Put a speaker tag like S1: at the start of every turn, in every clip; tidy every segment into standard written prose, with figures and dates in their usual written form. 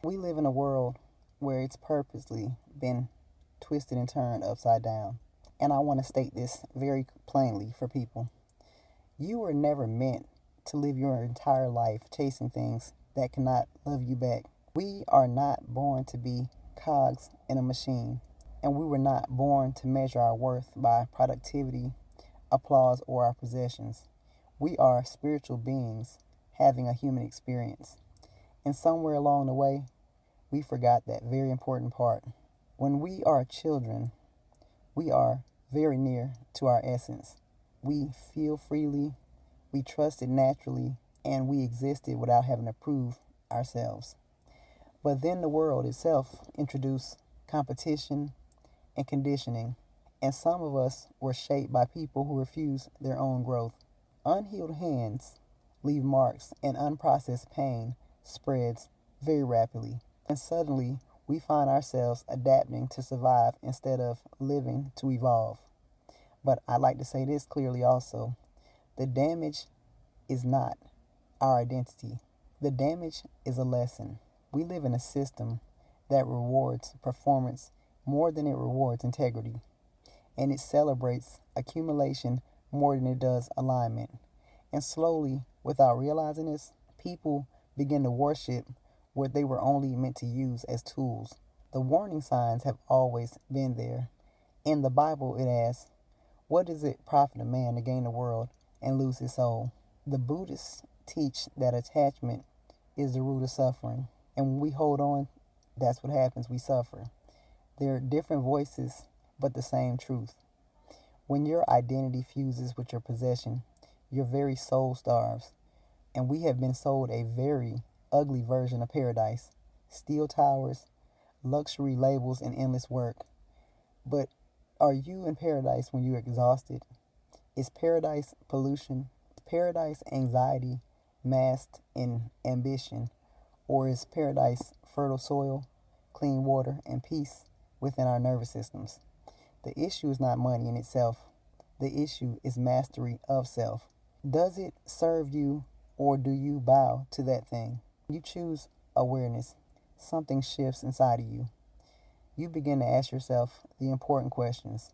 S1: We live in a world where it's purposely been twisted and turned upside down. And I want to state this very plainly for people. You were never meant to live your entire life chasing things that cannot love you back. We are not born to be cogs in a machine, and we were not born to measure our worth by productivity, applause, or our possessions. We are spiritual beings having a human experience. And somewhere along the way, we forgot that very important part. When we are children, we are very near to our essence. We feel freely, we trusted naturally, and we existed without having to prove ourselves. But then the world itself introduced competition and conditioning, and some of us were shaped by people who refused their own growth. Unhealed hands leave marks, and unprocessed pain spreads very rapidly. And suddenly, we find ourselves adapting to survive instead of living to evolve. But I'd like to say this clearly also: the damage is not our identity, the damage is a lesson. We live in a system that rewards performance more than it rewards integrity, and it celebrates accumulation more than it does alignment. And slowly, without realizing this, people begin to worship what they were only meant to use as tools. The warning signs have always been there. In the Bible, it asks, "What does it profit a man to gain the world and lose his soul?" The Buddhists teach that attachment is the root of suffering. And when we hold on, that's what happens. We suffer. There are different voices, but the same truth. When your identity fuses with your possession, your very soul starves. And we have been sold a very ugly version of paradise: steel towers, luxury labels, and endless work. But are you in paradise when you're exhausted? Is paradise pollution? Is paradise anxiety masked in ambition? Or is paradise fertile soil, clean water, and peace within our nervous systems? The issue is not money in itself. The issue is mastery of self. Does it serve you, or do you bow to that thing? You choose awareness. Something shifts inside of you. You begin to ask yourself the important questions,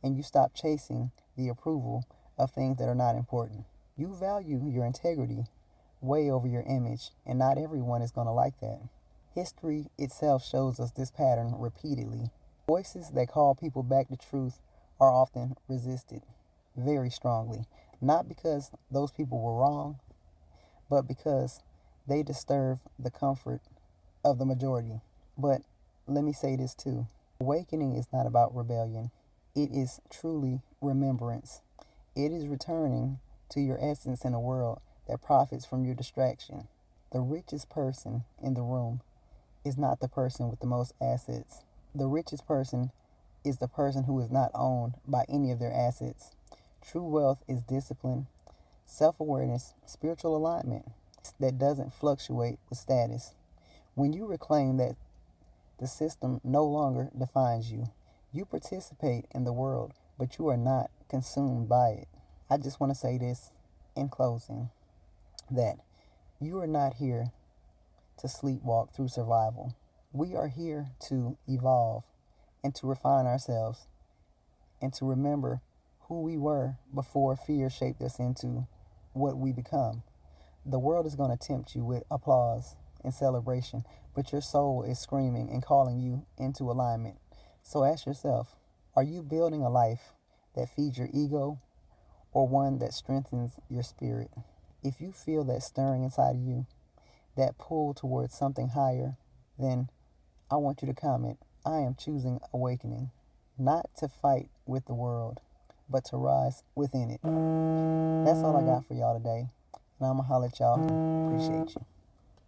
S1: and you stop chasing the approval of things that are not important. You value your integrity way over your image, and not everyone is going to like that. History itself shows us this pattern repeatedly. Voices that call people back to truth are often resisted very strongly, not because those people were wrong, but because they disturb the comfort of the majority. But let me say this too: awakening is not about rebellion, it is truly remembrance. It is returning to your essence in a world that profits from your distraction. The richest person in the room is not the person with the most assets. The richest person is the person who is not owned by any of their assets. True wealth is discipline, self awareness, spiritual alignment that doesn't fluctuate with status. When you reclaim that the system no longer defines you, you participate in the world, but you are not consumed by it. I just want to say this in closing, that you are not here to sleepwalk through survival. We are here to evolve and to refine ourselves and to remember who we were before fear shaped us into what we become. The world is going to tempt you with applause and celebration, but your soul is screaming and calling you into alignment. So ask yourself, are you building a life that feeds your ego or one that strengthens your spirit? If you feel that stirring inside of you, that pull towards something higher, then I want you to comment, "I am choosing awakening," not to fight with the world, but to rise within it. That's all I got for y'all today. And I'm going to holler at y'all. Appreciate you.